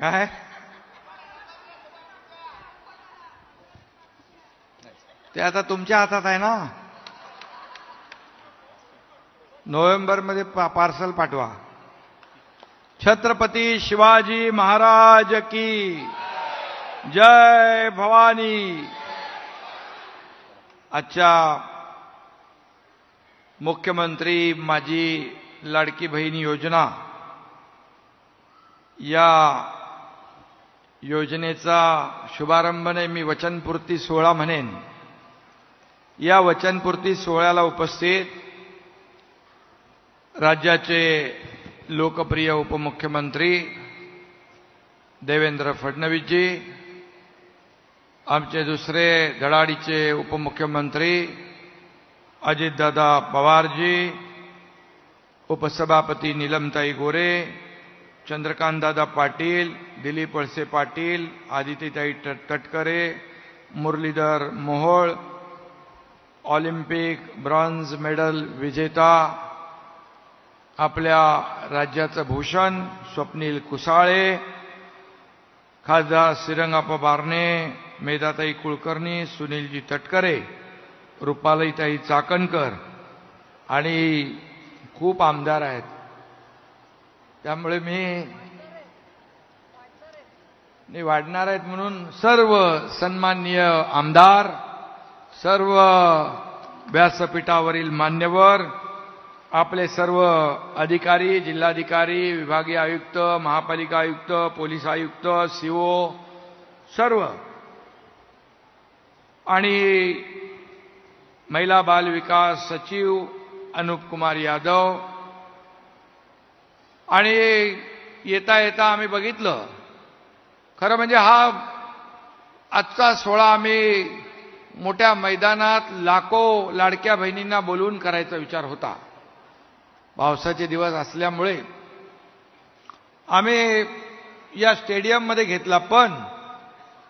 काय ते आता तुमच्या हातात आहे ना. नोव्हेंबरमध्ये पार्सल पाठवा. छत्रपती शिवाजी महाराज की जय भवानी. आजच्या मुख्यमंत्री माझी लाडकी बहीण योजना या योजनेचा शुभारंभ नाही, मी वचनपूर्ती सोहळा म्हणेन. या वचनपूर्ती सोहळ्याला उपस्थित राज्याचे लोकप्रिय उपमुख्यमंत्री देवेंद्र फडणवीसजी, आमचे दुसरे धडाडीचे उपमुख्यमंत्री अजितदादा पवारजी, उपसभापती नीलमताई गोरे, चंद्रकांतदादा पाटील, दिलीप वळसे पाटील, आदितीताई Tatkare, Muralidhar Mohol, Olympic bronze medal विजेता, आपल्या राज्याचं भूषण स्वप्नील कुसाळे, खासदार श्रीरंगाप्पा बारणे, मेधाताई कुलकर्णी, सुनीलजी तटकरे, रुपालीताई चाकणकर आणि खूप आमदार आहेत. त्यामुळे मी वाढणार आहेत म्हणून सर्व सन्माननीय आमदार, सर्व व्यासपीठावरील मान्यवर, आपले सर्व अधिकारी, जिल्हाधिकारी, विभागीय आयुक्त, महापालिका आयुक्त, पोलीस आयुक्त, सीओ सर्व, आणि महिला बाल विकास सचिव अनुप कुमार यादव. आणि येता येता आम्ही बघितलं, खरं म्हणजे हा आजचा सोहळा आम्ही मोठ्या मैदानात लाखो लाडक्या बहिणींना बोलवून करायचा विचार होता. पावसाचे दिवस असल्यामुळे आम्ही या स्टेडियममध्ये घेतला, पण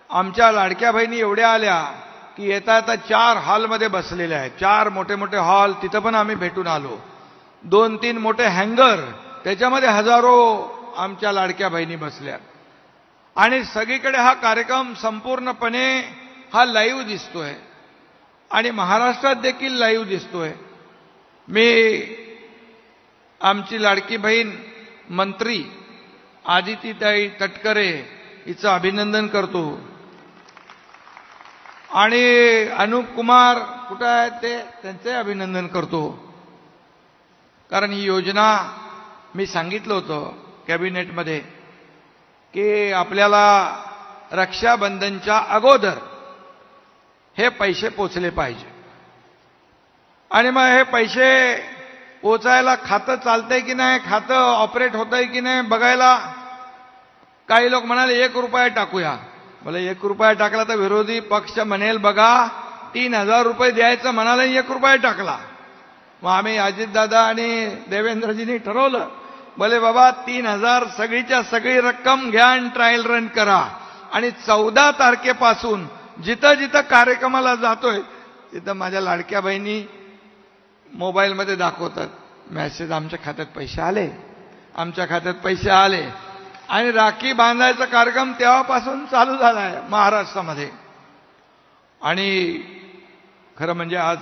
आमच्या लाडक्या बहिणी एवढ्या आल्या की येता येता 4 हॉलमध्ये बसलेल्या आहेत. 4 मोठे मोठे हॉल, तिथं पण आम्ही भेटून आलो. 2-3 मोठे हँगर, त्याच्यामध्ये हजारो आमच्या लाडक्या बहिणी बसल्या. आणि सगळीकडे हा कार्यक्रम संपूर्णपणे हा लाईव्ह दिसतोय आणि महाराष्ट्रात देखील लाईव्ह दिसतोय. मी आमची लाडकी बहीण मंत्री आदितीताई तटकरे हिचं अभिनंदन करतो. आणि अनुप कुमार कुठं आहेत ते, त्यांचे अभिनंदन करतो. कारण ही योजना मी सांगितलं होतं कॅबिनेटमध्ये की आपल्याला रक्षाबंधनच्या अगोदर हे पैसे पोचले पाहिजे. आणि मग हे पैसे पोचायला खातं चालतंय की नाही, खातं ऑपरेट होतंय की नाही बघायला काही लोक म्हणाले 1 रुपया टाकूया. मला 1 रुपया टाकला तर विरोधी पक्ष म्हणेल बघा 3000 रुपये द्यायचं म्हणाले, 1 रुपया टाकला. मग आम्ही अजितदादा आणि देवेंद्रजींनी ठरवलं, भले बाबा 3000 सगळीच्या सगळी रक्कम घ्या आणि ट्रायल रन करा. आणि 14 तारखेपासून जिथं जिथं कार्यक्रमाला जातोय तिथं माझ्या लाडक्या बहिणी मोबाईलमध्ये दाखवतात मेसेज, आमच्या खात्यात पैसे आले, आमच्या खात्यात पैसे आले. आणि राखी बांधायचा कार्यक्रम तेव्हापासून चालू झाला आहे महाराष्ट्रामध्ये. आणि खरं म्हणजे आज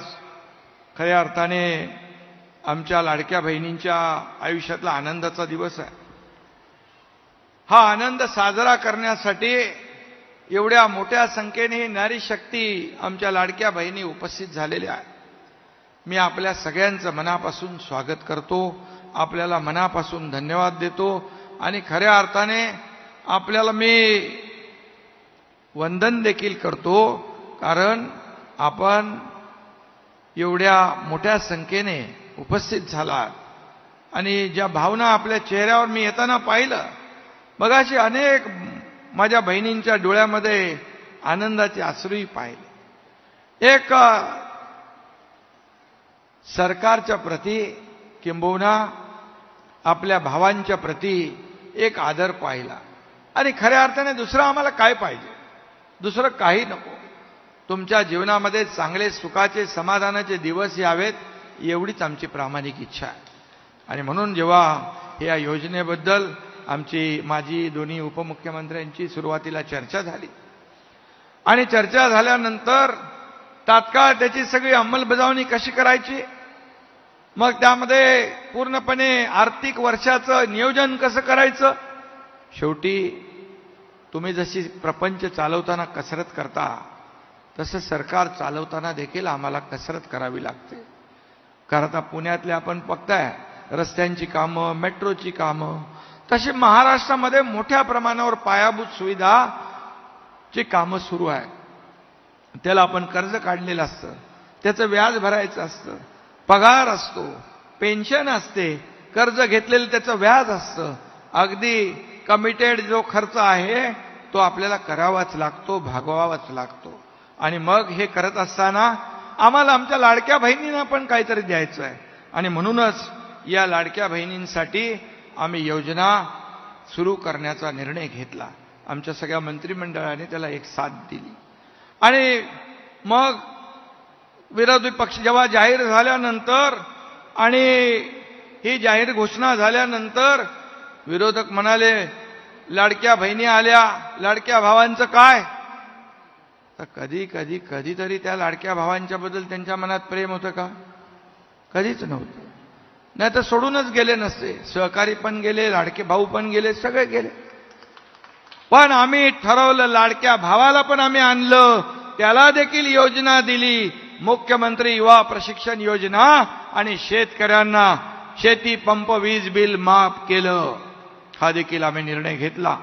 खऱ्या अर्थाने आमच्या लाडक्या बहिणींच्या आयुष्यातला आनंदाचा दिवस आहे. हा आनंद साजरा करण्यासाठी एवढ्या मोठ्या संख्येने नारी शक्ती आमच्या लाडक्या बहिणी उपस्थित झालेल्या आहेत. मी आपल्या सगळ्यांचं मनापासून स्वागत करतो, आपल्याला मनापासून धन्यवाद देतो. आणि खऱ्या अर्थाने आपल्याला मी वंदन देखील करतो, कारण आपण एवढ्या मोठ्या संख्येने उपस्थित झालात. आणि ज्या भावना आपल्या चेहऱ्यावर मी येताना पाहिलं, मगाशी अनेक माझ्या बहिणींच्या डोळ्यामध्ये आनंदाचे अश्रूही पाहिले. एक सरकारच्या प्रती किंबहुना आपल्या भावांच्या प्रती एक आदर पाहिला. आणि खऱ्या अर्थाने दुसरं आम्हाला काय पाहिजे, दुसरं काही नको. तुमच्या जीवनामध्ये चांगले सुखाचे समाधानाचे दिवस यावेत एवढीच आमची प्रामाणिक इच्छा आहे. आणि म्हणून जेव्हा या योजनेबद्दल आमची माझी दोन्ही उपमुख्यमंत्र्यांची सुरुवातीला चर्चा झाली आणि चर्चा झाल्यानंतर तात्काळ त्याची सगळी अंमलबजावणी कशी करायची, मग त्यामध्ये पूर्णपणे आर्थिक वर्षाचं नियोजन कसं करायचं. शेवटी तुम्ही जशी प्रपंच चालवताना कसरत करता तसं सरकार चालवताना देखील आम्हाला कसरत करावी लागते. कारण आता पुण्यातले आपण बघताय रस्त्यांची कामं, मेट्रोची कामं, तशी महाराष्ट्रामध्ये मोठ्या प्रमाणावर पायाभूत सुविधाची कामं सुरू आहे. त्याला आपण कर्ज काढलेलं असतं, त्याचं व्याज भरायचं असतं, पगार असतो, पेन्शन असते, कर्ज घेतलेलं त्याचं व्याज असतं. अगदी कमिटेड जो खर्च आहे तो आपल्याला करावाच लागतो, भागवावाच लागतो. आणि मग हे करत असताना आम्हाला आमच्या लाडक्या बहिणींना पण काहीतरी द्यायचं आहे आणि म्हणूनच या लाडक्या बहिणींसाठी आम्ही योजना सुरू करण्याचा निर्णय घेतला. आमच्या सगळ्या मंत्रिमंडळाने त्याला एक साथ दिली आणि मग विरोधी पक्ष जेव्हा जाहीर झाल्यानंतर आणि ही जाहीर घोषणा झाल्यानंतर विरोधक म्हणाले लाडक्या बहिणी आल्या, लाडक्या भावांचं काय. तर कधीतरी त्या लाडक्या भावांच्या बद्दल त्यांच्या मनात प्रेम होतं का? कधीच नव्हतं. नाही तर सोडूनच गेले नसते. सहकारी पण गेले, लाडके भाऊ पण गेले, सगळे गेले. पण आम्ही ठरवलं लाडक्या भावाला पण आम्ही आणलं, त्याला देखील योजना दिली, मुख्यमंत्री युवा प्रशिक्षण योजना, आणि शेतकऱ्यांना शेती पंप वीज बिल माफ केलं. हा देखील आम्ही निर्णय घेतला.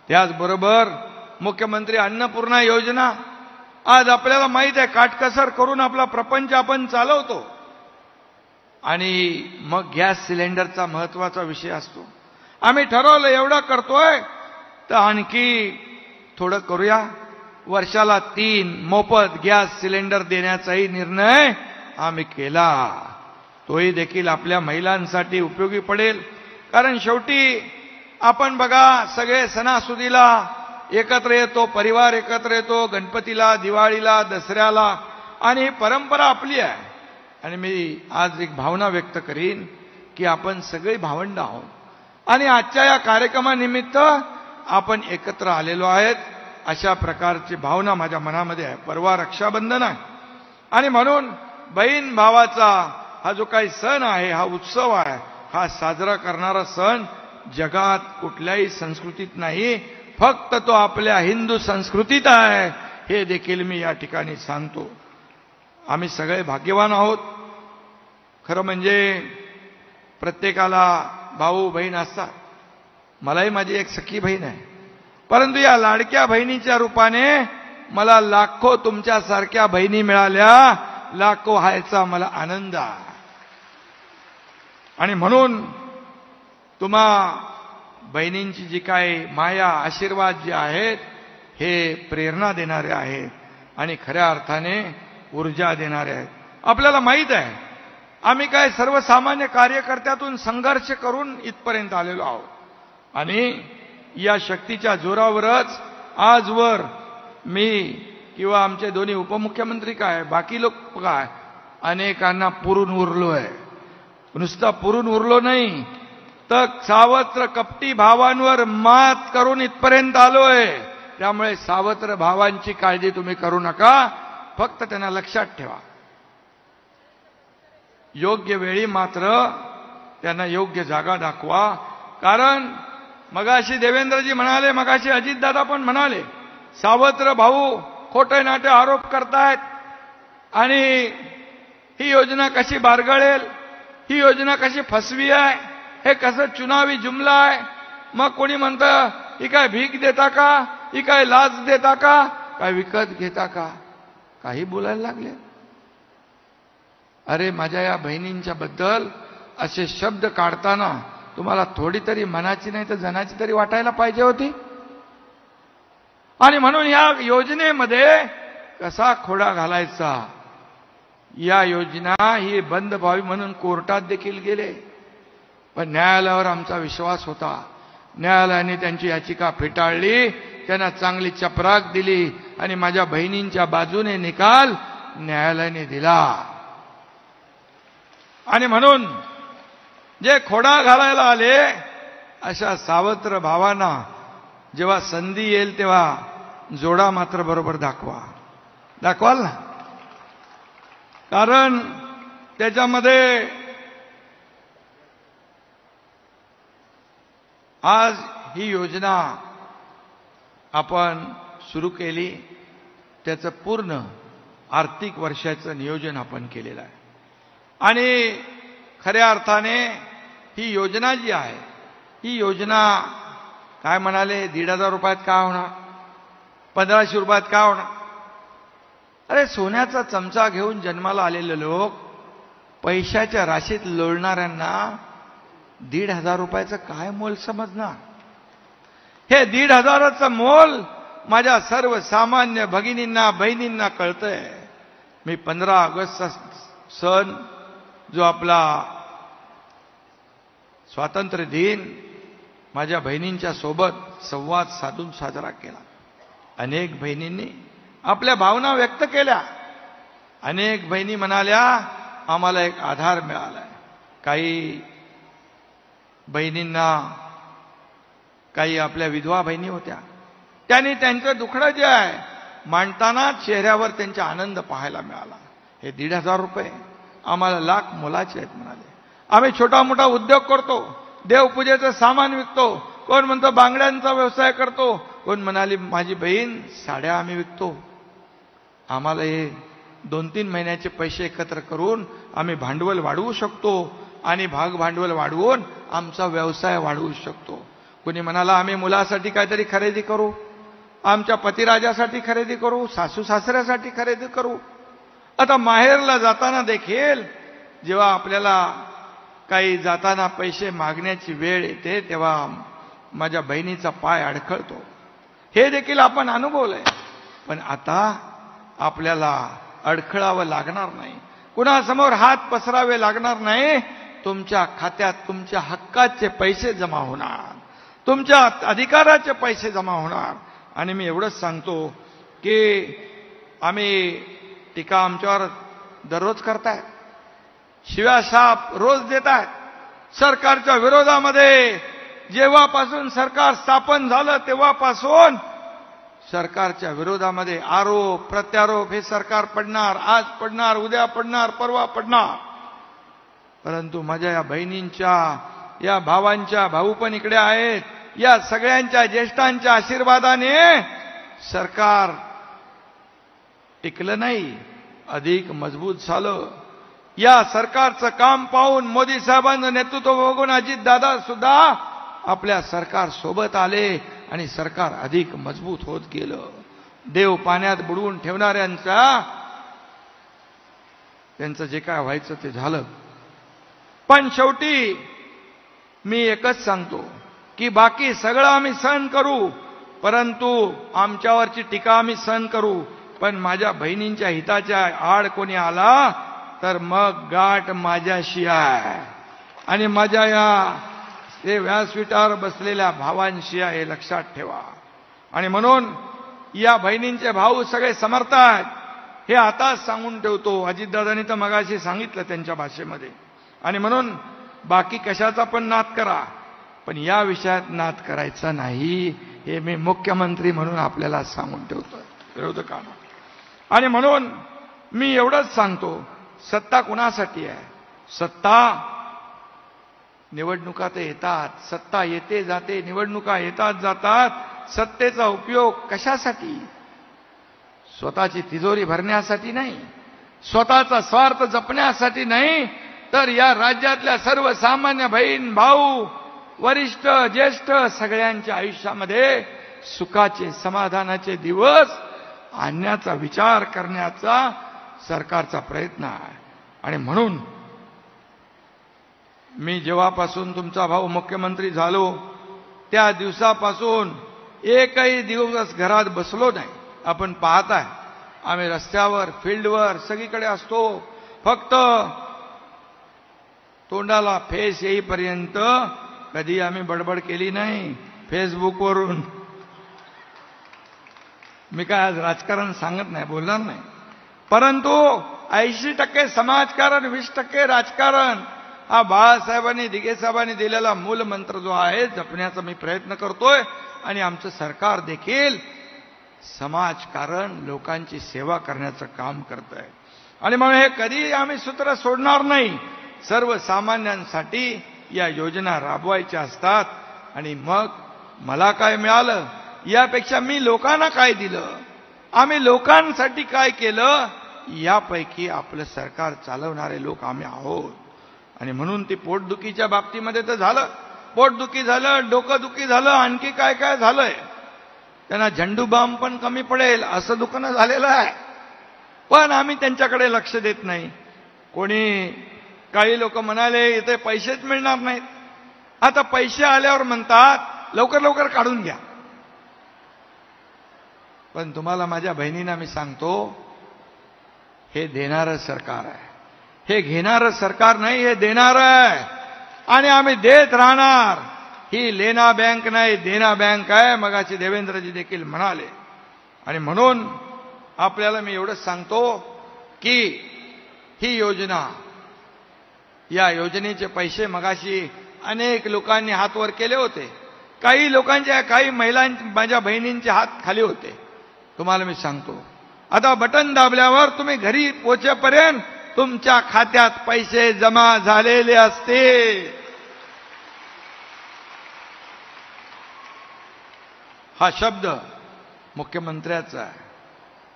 त्याचबरोबर मुख्यमंत्री अन्नपूर्णा योजना, आज आपल्याला माहित आहे काटकसर करून आपला प्रपंच आपण चालवतो आणि मग गॅस सिलेंडरचा महत्वाचा विषय असतो. आम्ही ठरवलं एवढं करतोय तर आणखी थोडं करूया, वर्षाला 3 मोफत गॅस सिलेंडर देण्याचाही निर्णय आम्ही केला. तोही देखील आपल्या महिलांसाठी उपयोगी पडेल. कारण शेवटी आपण बघा सगळे सणासुदीला एकत्र येतो, परिवार एकत्र येतो, गणपतीला, दिवाळीला, दसऱ्याला, आणि ही परंपरा आपली आहे. आणि मी आज एक भावना व्यक्त करीन की आपण सगळे भावंड आहोत आणि आजच्या या कार्यक्रमानिमित्त आपण एकत्र आलेलो आहेत, अशा प्रकारची भावना माझ्या मनामध्ये आहे. परवा रक्षाबंधन आहे आणि म्हणून बहीण भावाचा हा जो काही सण आहे, हा उत्सव आहे, हा साजरा करणारा सण जगात कुठल्याही संस्कृतीत नाही, फक्त तो आपल्या हिंदू संस्कृतीत आहे, हे देखील मी या ठिकाणी सांगतो. आम्ही सगळे भाग्यवान आहोत. खरं म्हणजे प्रत्येकाला भाऊ बहीण असतात. मलाही माझी एक सखी बहीण आहे, परंतु या लाडक्या बहिणीच्या रूपाने मला लाखो तुमच्यासारख्या बहिणी मिळाल्या, लाखो हायचा मला आनंद आहे. आणि म्हणून तुम्हा बहिणींची जी काय माया, आशीर्वाद जे आहेत, हे प्रेरणा देणारे आहेत आणि खऱ्या अर्थाने ऊर्जा देणारे आहेत. आपल्याला माहीत आहे आम्ही काय सर्वसामान्य कार्यकर्त्यातून संघर्ष करून इथपर्यंत आलेलो आहोत आणि या शक्तीच्या जोरावरच आजवर मी किंवा आमचे दोन्ही उपमुख्यमंत्री काय, बाकी लोक काय, अनेकांना पुरून उरलो आहे. नुसता पुरून उरलो नाही तर सावत्र कपटी भावांवर मात करून इथपर्यंत आलोय. त्यामुळे सावत्र भावांची काळजी तुम्ही करू नका, फक्त त्यांना लक्षात ठेवा. योग्य वेळी मात्र त्यांना योग्य जागा दाखवा. कारण मगाशी देवेंद्रजी म्हणाले, मगाशी अजितदादा पण म्हणाले, सावत्र भाऊ खोटे नाटे आरोप करतायत आणि ही योजना कशी बारगळेल, ही योजना कशी फसवी आहे, हे कसं चुनावी जुमला आहे. मग कोणी म्हणतं ही काय भीक देता का, ही काय लाच देता का, काय विकत घेता का, काही बोलायला लागले. अरे माझ्या या बहिणींच्या बद्दल असे शब्द काढताना तुम्हाला थोडी तरी मनाची नाही तर जनाची तरी वाटायला पाहिजे होती. आणि म्हणून या योजनेमध्ये कसा खोडा घालायचा, या योजना ही बंद व्हावी म्हणून कोर्टात देखील गेले, पण न्यायालयावर आमचा विश्वास होता. न्यायालयाने त्यांची याचिका फेटाळली, त्यांना चांगली चपराक दिली आणि माझ्या बहिणींच्या बाजूने निकाल न्यायालयाने दिला. आणि म्हणून जे खोडा घालायला आले अशा सावत्र भावांना जेव्हा संधी येईल तेव्हा जोडा मात्र बरोबर दाखवाल ना. कारण त्याच्यामध्ये आज ही योजना आपण सुरू केली, त्याचं पूर्ण आर्थिक वर्षाचं नियोजन आपण केलेलं आहे. आणि खऱ्या अर्थाने ही योजना जी आहे, ही योजना काय म्हणाले 1,500 रुपयात का होणार, 1,500 रुपयात का होणार. अरे सोन्याचा चमचा घेऊन जन्माला आलेले लोक पैशाच्या राशीत लोळणाऱ्यांना 1,500 रुपयाचं काय मोल समजणार. हे 1,500चं मोल माझ्या सर्वसामान्य भगिनींना बहिणींना कळतंय. मी 15 ऑगस्टचा सण जो आपला स्वातंत्र्य दिन माझ्या बहिणींच्या सोबत संवाद साधून साजरा केला. अनेक बहिणींनी आपल्या भावना व्यक्त केल्या. अनेक बहिणी म्हणाल्या आम्हाला एक आधार मिळालाय. काही बहिणींना, काही आपल्या विधवा बहिणी होत्या, त्यांनी त्यांचं दुखणं जे आहे मांडताना चेहऱ्यावर त्यांचा आनंद पाहायला मिळाला. हे 1,500 रुपये आम्हाला लाख मोलाचे आहेत म्हणाले. आम्ही छोटा मोठा उद्योग करतो, देवपूजेचं सामान विकतो, कोण म्हणतो बांगड्यांचा व्यवसाय करतो, कोण म्हणाली माझी बहीण साड्या आम्ही विकतो. आम्हाला हे 2-3 महिन्याचे पैसे एकत्र करून आम्ही भांडवल वाढवू शकतो आणि भाग भांडवल वाढवून आमचा व्यवसाय वाढवू शकतो. कोणी म्हणाला आम्ही मुलासाठी काहीतरी खरेदी करू, आमच्या पतिराजासाठी खरेदी करू, सासू सासऱ्यासाठी खरेदी करू. आता माहेरला जाताना देखील जेव्हा आपल्याला काही जाताना पैसे मागण्याची वेळ येते तेव्हा माझ्या बहिणीचा पाय अडखळतो. हे देखील आपण अनुभवलंय. पण आता आपल्याला अडखळावं लागणार नाही, कुणासमोर हात पसरावे लागणार नाही. तुमच्या खात्यात तुमच्या हक्काचे पैसे जमा होणार, तुमच्या अधिकाराचे पैसे जमा होणार. आणि मी एवढंच सांगतो की आम्ही टीका आमच्यावर दररोज करतायत, शिव्या शाप रोज देतायत. सरकारच्या विरोधामध्ये जेव्हापासून सरकार स्थापन झालं तेव्हापासून सरकारच्या विरोधामध्ये आरोप प्रत्यारोप हे सरकार पडणार, आज पडणार, उद्या पडणार, परवा पडणार. परंतु माझ्या या बहिणींच्या, या भावांच्या, भाऊ पण इकडे आहेत, या सगळ्यांच्या ज्येष्ठांच्या आशीर्वादाने सरकार टिकलं नाही, अधिक मजबूत झालं. या सरकारचं काम पाहून मोदी साहेबांचं नेतृत्व बघून अजितदादा सुद्धा आपल्या सरकार सोबत आले आणि सरकार अधिक मजबूत होत गेलं. देव पाण्यात बुडवून ठेवणाऱ्यांचा त्यांचं जे काय व्हायचं ते झालं. पण शेवटी मी एकच सांगतो की बाकी सगळं आम्ही सहन करू, परंतु आमच्यावरची टीका आम्ही सहन करू, पण माझ्या बहिणींच्या हिताच्या आड कोणी आला तर मग गाठ माझ्याशी आहे आणि माझ्या या ते व्यासपीठावर बसलेल्या भावांशी आहे, हे लक्षात ठेवा. आणि म्हणून या बहिणींचे भाऊ सगळे समर्थ आहेत हे आताच सांगून ठेवतो. अजितदादांनी तर मगाशी सांगितलं त्यांच्या भाषेमध्ये. आणि म्हणून बाकी कशाचा पण नाद करा, पण या विषयात नाद करायचा नाही, हे मी मुख्यमंत्री म्हणून आपल्याला सांगून ठेवतो विरोधकांना. आणि म्हणून मी एवढंच सांगतो, सत्ता कुणासाठी आहे? सत्ता निवडणुका तर येतात, सत्ता येते जाते, निवडणुका येतात जातात. सत्तेचा उपयोग कशासाठी? स्वतःची तिजोरी भरण्यासाठी नाही, स्वतःचा स्वार्थ जपण्यासाठी नाही, तर या राज्यातल्या सर्वसामान्य बहीण भाऊ, वरिष्ठ ज्येष्ठ सगळ्यांच्या आयुष्यामध्ये सुखाचे समाधानाचे दिवस आणण्याचा विचार करण्याचा सरकारचा प्रयत्न आहे. आणि म्हणून मी जेव्हापासून तुमचा भाऊ मुख्यमंत्री झालो त्या दिवसापासून एकही दिवस घरात बसलो नाही. आपण पाहताय आम्ही रस्त्यावर, फील्डवर सगळीकडे असतो. फक्त तोंडाला फेस येईपर्यंत कधी आम्ही बडबड केली नाही फेसबुकवरून. मी काय आज राजकारण सांगत नाही, बोलणार नाही, परंतु 80% समाजकारण, 20% राजकारण हा बाळासाहेबांनी दिघे साहेबांनी दिलेला मूलमंत्र जो आहे जपण्याचा मी प्रयत्न करतोय आणि आमचं सरकार देखील समाजकारण लोकांची सेवा करण्याचं काम करतंय आणि म्हणून हे कधी आम्ही सूत्र सोडणार नाही. सर्वसामान्यांसाठी या योजना राबवायच्या असतात आणि मग मला काय मिळालं यापेक्षा मी लोकांना काय दिलं, आम्ही लोकांसाठी काय केलं, यापैकी आपलं सरकार चालवणारे लोक आम्ही आहोत. आणि म्हणून ती पोटदुखीच्या बाबतीमध्ये तर झालं, पोटदुखी झालं, डोकंदुखी झालं, आणखी काय काय झालंय. त्यांना झंडू बाम पण कमी पडेल असं दुकानं झालेलं आहे, पण आम्ही त्यांच्याकडे लक्ष देत नाही. कोणी काही लोक म्हणाले इथे पैसेच मिळणार नाहीत. आता पैसे आल्यावर म्हणतात लवकर लवकर काढून घ्या. पण तुम्हाला माझ्या बहिणींना मी सांगतो, हे देणारं सरकार आहे, हे घेणारं सरकार नाही, हे देणारं आहे आणि आम्ही देत राहणार. ही लेना बँक नाही, देना बँक आहे. मगाशी देवेंद्रजी देखील म्हणाले. आणि म्हणून आपल्याला मी एवढंच सांगतो की ही योजना, या योजनेचे पैसे मगाशी अनेक लोकांनी हात वर केले होते. काही लोकांच्या, काही महिलांच्या, माझ्या बहिणींचे हात खाली होते. तुम्हाला मी सांगतो, आता बटन दाबल्यावर तुम्ही घरी पोहोचेपर्यंत तुमच्या खात्यात पैसे जमा झालेले असते. हा शब्द मुख्यमंत्र्याचा आहे,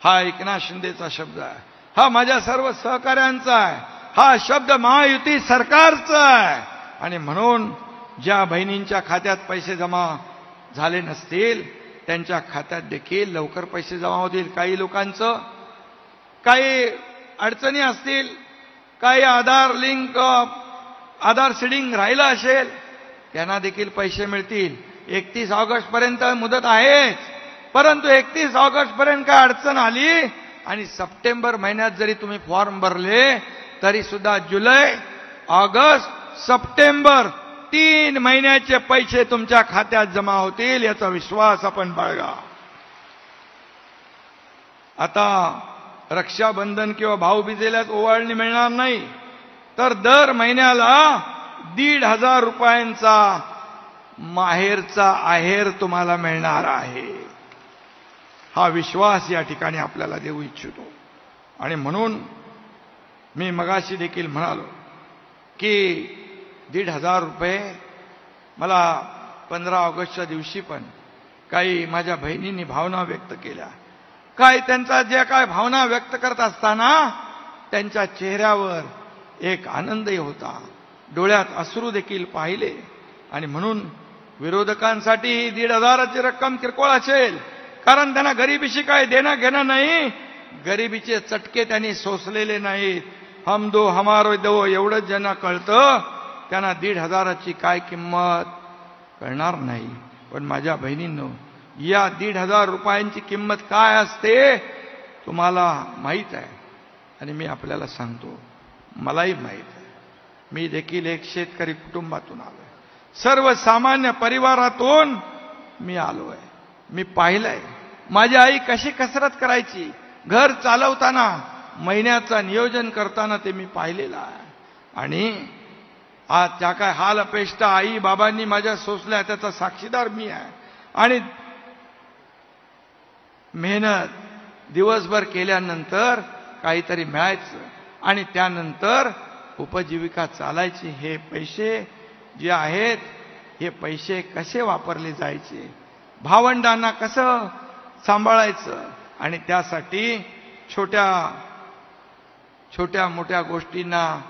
हा एकनाथ शिंदेचा शब्द आहे, हा माझ्या सर्व सहकाऱ्यांचा आहे, हा शब्द महायुती सरकारचा आहे. आणि म्हणून ज्या बहिणींच्या खात्यात पैसे जमा झाले नसतील त्यांच्या खात्यात देखील लवकर पैसे जमा होतील. काही लोकांचं काही अडचणी असतील, काही आधार सीडिंग राहिलं असेल, त्यांना देखील पैसे मिळतील. 31 ऑगस्ट पर्यंत मुदत आहे, परंतु 31 ऑगस्ट पर्यंत काय अडचण आली आणि सप्टेंबर महिन्यात जरी तुम्ही फॉर्म भरले तरी सुद्धा जुलै, ऑगस्ट, सप्टेंबर 3 महिन्याचे पैसे तुमच्या खात्यात जमा होतील, याचा विश्वास आपण बाळगा. आता रक्षाबंधन किंवा भाऊबीजेला ओवाळणी मिळणार नाही, तर दर महिन्याला 1,500 रुपयांचा माहेरचा आहेर तुम्हाला मिळणार आहे. हा विश्वास या ठिकाणी आपल्याला देऊ इच्छितो. आणि म्हणून मी मगाशी देखील म्हणालो की 1,500 रुपये मला 15 ऑगस्टच्या दिवशी पण काही माझ्या बहिणींनी भावना व्यक्त केल्या. काय त्यांचा जे काय भावना व्यक्त करत असताना त्यांच्या चेहऱ्यावर एक आनंदही होता, डोळ्यात अश्रू देखील पाहिले. आणि म्हणून विरोधकांसाठी 1,500ची रक्कम किरकोळ असेल, कारण त्यांना गरिबीशी काय देणं घेणं नाही, गरिबीचे चटके त्यांनी सोसलेले नाहीत. हम दो हमारो दो एवढंच ज्यांना कळतं त्यांना 1,500ची काय किंमत कळणार नाही. पण माझ्या बहिणींनो, या 1,500 रुपयांची किंमत काय असते तुम्हाला माहीत आहे. आणि मी आपल्याला सांगतो, मलाही माहीत आहे. मी देखील एक शेतकरी कुटुंबातून आलोय, सर्वसामान्य परिवारातून मी आलोय. मी पाहिलंय माझी आई कशी कसरत करायची, घर चालवताना, महिन्याचं नियोजन करताना ते मी पाहिलेलं आहे. आणि आज त्या काय हाल अपेष्टा आई बाबांनी माझ्या सोसल्या त्याचा साक्षीदार मी आहे. आणि मेहनत दिवसभर केल्यानंतर काहीतरी मिळायचं आणि त्यानंतर उपजीविका चालायची. हे पैसे जे आहेत हे पैसे कसे वापरले जायचे, भावंडांना कसं सांभाळायचं, आणि त्यासाठी छोट्या छोट्या मोठ्या गोष्टींना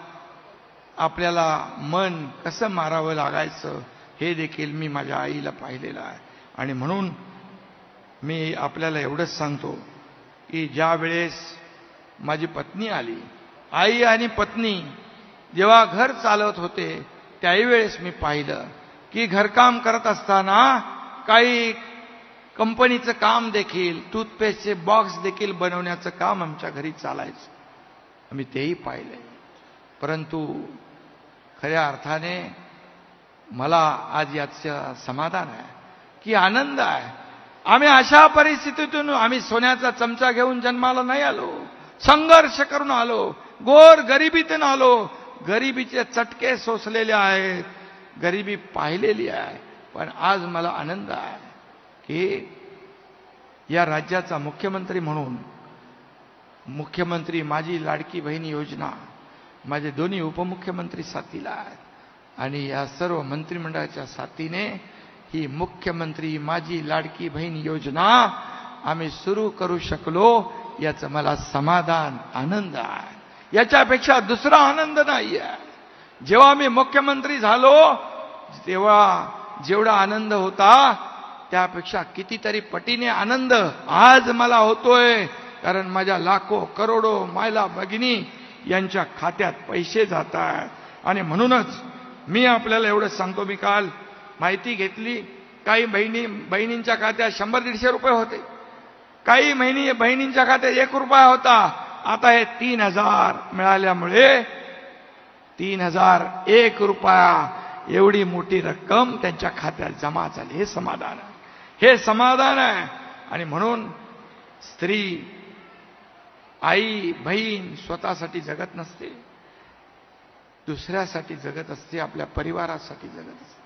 आपल्याला मन कसं मारावं लागायचं हे देखील मी माझ्या आईला पाहिलेलं आहे. आणि म्हणून मी आपल्याला एवढंच सांगतो की ज्या वेळेस माझी पत्नी आली, आई आणि पत्नी जेव्हा घर चालवत होते त्याही वेळेस मी पाहिलं की घरकाम करत असताना काही कंपनीचं काम देखील, टूथपेस्टचे बॉक्स देखील बनवण्याचं काम आमच्या घरी चालायचं. आम्ही तेही पाहिलंय. परंतु खऱ्या अर्थाने मला आज याचं समाधान आहे की आनंद आहे. आम्ही अशा परिस्थितीतून, आम्ही सोन्याचा चमचा घेऊन जन्माला नाही आलो, संघर्ष करून आलो, गोर गरिबीतून आलो, गरिबीचे चटके सोसलेले आहेत, गरिबी पाहिलेली आहे. पण आज मला आनंद आहे की या राज्याचा मुख्यमंत्री म्हणून मुख्यमंत्री माझी लाडकी बहीण योजना माझे दोन्ही उपमुख्यमंत्री साथीला आहेत आणि या सर्व मंत्रिमंडळाच्या साथीने ही मुख्यमंत्री माझी लाडकी बहीण योजना आम्ही सुरू करू शकलो याचं मला समाधान आनंद आहे. याच्यापेक्षा दुसरा आनंद नाही आहे. जेव्हा मी मुख्यमंत्री झालो तेव्हा जेवढा आनंद होता त्यापेक्षा कितीतरी पटीने आनंद आज मला होतोय. कारण माझ्या लाखो करोडो मायला भगिनी यांच्या खात्यात पैसे जात आहेत. आणि म्हणूनच मी आपल्याला एवढं सांगतो, मी काल माहिती घेतली, काही बहिणींच्या खात्यात 100-150 रुपये होते, काही बहिणींच्या खात्यात 1 रुपया होता. आता हे 3000 मिळाल्यामुळे 3001 रुपया एवढी मोठी रक्कम त्यांच्या खात्यात जमा झाली. हे समाधान आहे, हे समाधान आहे. आणि म्हणून स्त्री, आई, बहीण स्वतःसाठी जगत नसते, दुसऱ्यासाठी जगत असते, आपल्या परिवारासाठी जगत असते.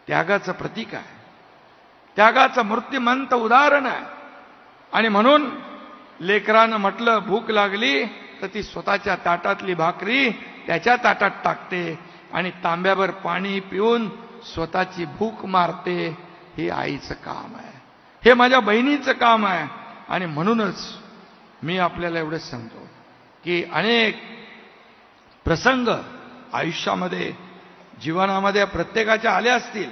त्यागाचं प्रतीक आहे, त्यागाचं मूर्तिमंत उदाहरण आहे. आणि म्हणून लेकरानं म्हटलं भूक लागली तर ती स्वतःच्या ताटातली भाकरी त्याच्या ताटात टाकते आणि तांब्याभर पाणी पिऊन स्वतःची भूक मारते. हे आईचं काम आहे, हे माझ्या बहिणीचं काम आहे. आणि म्हणूनच मी आपल्याला एवढंच सांगतो की अनेक प्रसंग आयुष्यामध्ये जीवनामध्ये प्रत्येकाच्या आले असतील.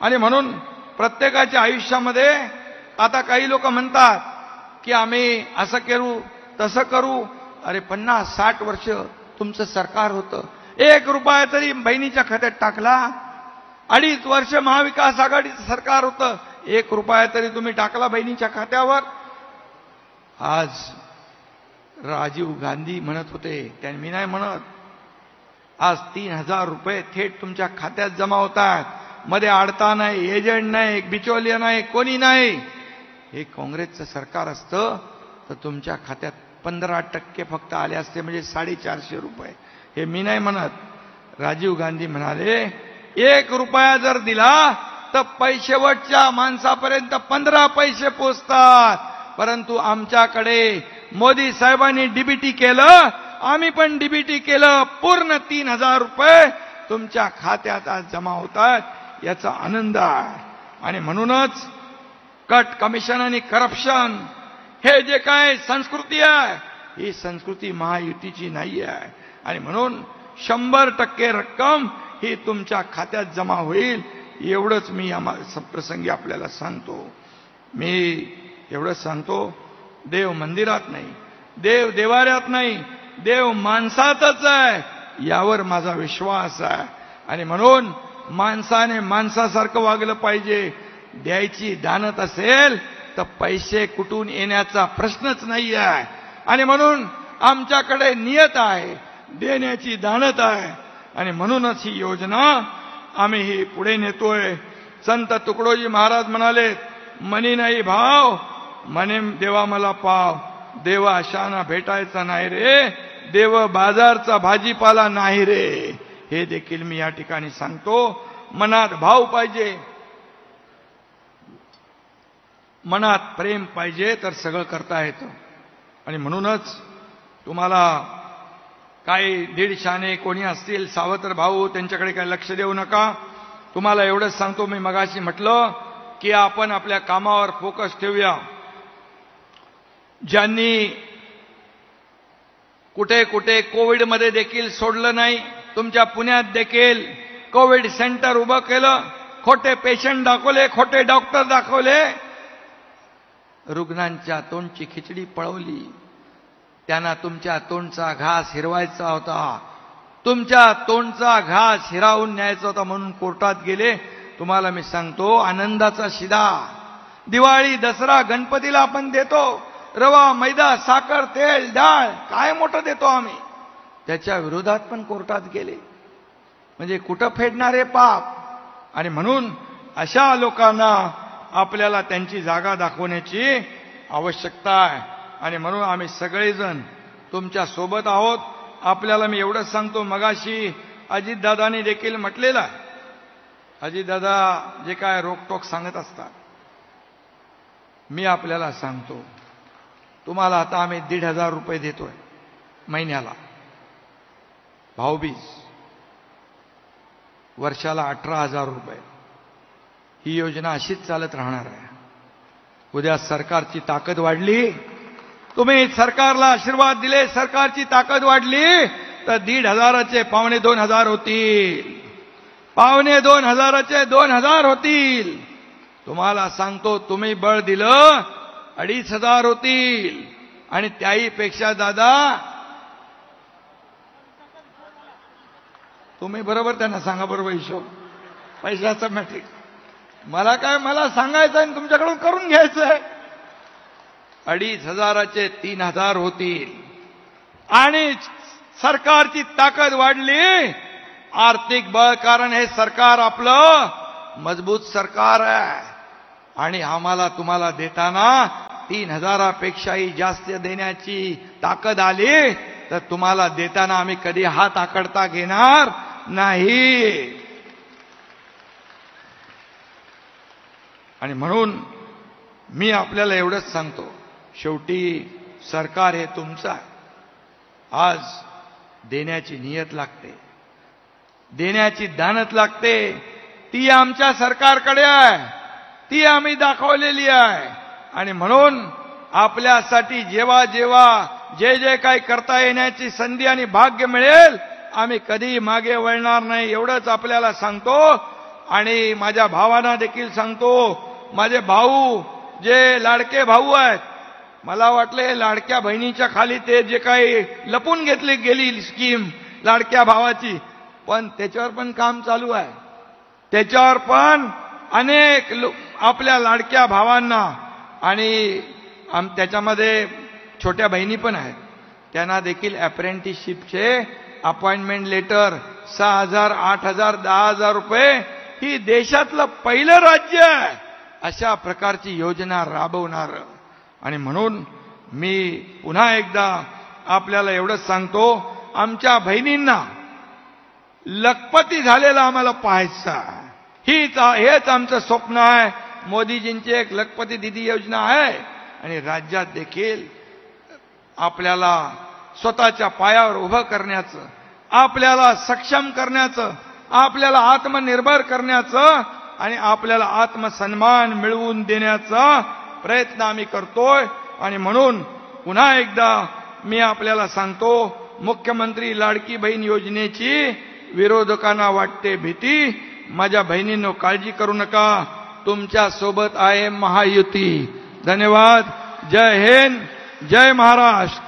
आणि म्हणून प्रत्येकाच्या आयुष्यामध्ये आता काही लोक म्हणतात की आम्ही असं करू तसं करू. अरे 50-60 वर्ष तुमचं सरकार होतं, 1 रुपया तरी बहिणीच्या खात्यात टाकला. 2.5 वर्ष महाविकास आघाडीचं सरकार होतं, 1 रुपया तरी तुम्ही टाकला बहिणीच्या खात्यावर. आज राजीव गांधी म्हणत होते, त्यांनी मी नाही म्हणत, आज 3000 रुपये थेट तुमच्या खात्यात जमा होतात. मध्ये आडता नाही, एजंट नाही, बिचौलिया नाही, कोणी नाही. हे काँग्रेसचं सरकार असतं तर तुमच्या खात्यात 15% फक्त आले असते, म्हणजे 450 रुपये. हे मी नाही म्हणत. राजीव गांधी म्हणाले 1 रुपया जर दिला तर शेवटच्या माणसापर्यंत 15 पैसे पोचतात. परंतु आमच्याकडे मोदी साहेबांनी डीबीटी केलं, आम्ही पण डीबीटी केलं, पूर्ण 3000 रुपये तुमच्या खात्यात आज जमा होतात. याचा आनंद आहे. आणि म्हणूनच कट कमिशन आणि करप्शन हे जे काय संस्कृती आहे, ही संस्कृती महायुतीची नाही आहे. आणि म्हणून 100% रक्कम ही तुमच्या खात्यात जमा होईल, एवढंच मी प्रसंगी आपल्याला सांगतो. मी एवढंच सांगतो, देव मंदिरात नाही, देव देवाऱ्यात नाही, देव माणसातच आहे, यावर माझा विश्वास आहे. आणि म्हणून माणसाने माणसासारखं वागलं पाहिजे. द्यायची दानत असेल तर पैसे कुठून येण्याचा प्रश्नच नाही आहे. आणि म्हणून आमच्याकडे नियत आहे, देण्याची दानत आहे. आणि म्हणूनच ही योजना आम्ही ही पुढे नेतोय. संत तुकडोजी महाराज म्हणाले, मनी नाही भाव, मने देवा मला पाव. देव अशाना भेटायचा नाही रे, देव बाजारचा भाजीपाला नाही रे. हे देखील मी या ठिकाणी सांगतो. मनात भाव पाहिजे, मनात प्रेम पाहिजे तर सगळं करता येतं. आणि म्हणूनच तुम्हाला काही दीडशाने कोणी असतील सावत्र भाऊ, त्यांच्याकडे काही लक्ष देऊ नका. तुम्हाला एवढंच सांगतो, मी मगाशी म्हटलं की आपण आपल्या कामावर फोकस ठेवूया. ज्यांनी कुठे कुठे कोविडमध्ये देखील सोडलं नाही, तुमच्या पुण्यात देखील कोविड सेंटर उभं केलं, खोटे पेशंट दाखवले, खोटे डॉक्टर दाखवले, रुग्णांच्या तोंडची खिचडी पळवली. त्यांना तुमच्या तोंडचा घास हिरवायचा होता, तुमच्या तोंडचा घास हिरावून न्यायचा होता, म्हणून कोर्टात गेले. तुम्हाला मी सांगतो, आनंदाचा शिदा दिवाळी, दसरा, गणपतीला आपण देतो, रवा, मैदा, साखर, तेल, डाळ, काय मोठं देतो आम्ही. त्याच्या विरोधात पण कोर्टात गेले, म्हणजे कुठं फेडणारे पाप. आणि म्हणून अशा लोकांना आपल्याला त्यांची जागा दाखवण्याची आवश्यकता आहे. आणि म्हणून आम्ही सगळेजण तुमच्या सोबत आहोत. आपल्याला मी एवढंच सांगतो, मगाशी अजितदादांनी देखील म्हटलेलं आहे. अजितदादा जे काय रोकटोक सांगत असतात, मी आपल्याला सांगतो, तुम्हाला आता आम्ही 1,500 रुपये देतोय महिन्याला, भाऊबीज, वर्षाला 18,000 रुपये. ही योजना अशीच चालत राहणार आहे. उद्या सरकारची ताकद वाढली, तुम्ही सरकारला आशीर्वाद दिले, सरकारची ताकद वाढली, तर 1,500चे 2,500 होतील, 2,500चे 2,000 होतील. तुम्हाला सांगतो, तुम्ही बळ दिलं 2,500 होतील. आणि त्याहीपेक्षा दादा, तुम्ही बरोबर त्यांना सांगा, बरोबर हिशोब पैशाचा मॅट्रिक. मला काय, मला सांगायचं आणि तुमच्याकडून करून घ्यायचंय. 2,500चे 3,000 होतील. आणि सरकारची ताकद वाढली, आर्थिक बळ, कारण हे सरकार आपलं मजबूत सरकार आहे. आणि आम्हाला तुम्हाला देताना 3,000पेक्षाही जास्त देण्याची ताकद आली, तर तुम्हाला देताना आम्ही कधी हात आकडता घेणार नाही. आणि म्हणून मी आपल्याला एवढंच सांगतो, शेवटी सरकार हे तुमचं आहे. आज देण्याची नियत लागते, देण्याची दानत लागते, ती आमच्या सरकारकडे आहे, ती आम्ही दाखवलेली आहे. आणि म्हणून आपल्यासाठी जेव्हा जेव्हा जे जे काही करता येण्याची संधी आणि भाग्य मिळेल, आम्ही कधी मागे वळणार नाही, एवढंच आपल्याला सांगतो. आणि माझ्या भावांना देखील सांगतो, माझे भाऊ जे लाडके भाऊ आहेत, मला वाटले लाडक्या बहिणीच्या खाली ते जे काही लपून घेतली गेली स्कीम लाडक्या भावाची, पण त्याच्यावर पण काम चालू आहे. त्याच्यावर पण अनेक आपल्या लाडक्या भावांना, आणि त्याच्यामध्ये छोट्या बहिणी पण आहेत, त्यांना देखील अप्रेंटिसशिपचे अपॉइंटमेंट लेटर 6,000, 8,000, 10,000 रुपये, ही देशातलं पहिलं राज्य आहे अशा प्रकारची योजना राबवणार. आणि म्हणून मी पुन्हा एकदा आपल्याला एवढंच सांगतो, आमच्या बहिणींना लखपती झालेला आम्हाला पाहायचं आहे. हेच आमचं स्वप्न आहे. मोदीजींची एक लखपती दिदी योजना आहे. आणि राज्यात देखील आपल्याला स्वतःच्या पायावर उभं करण्याचं, आपल्याला सक्षम करण्याचं, आपल्याला आत्मनिर्भर करण्याचं आणि आपल्याला आत्मसन्मान मिळवून देण्याचा प्रयत्न आम्ही करतोय. आणि म्हणून पुन्हा एकदा मी आपल्याला सांगतो, मुख्यमंत्री लाडकी बहीण योजनेची विरोधकांना वाटते भीती. माझ्या बहिणींनो, काळजी करू नका, तुमच्या सोबत आहे महायुती. धन्यवाद. जय हिंद, जय महाराष्ट्र.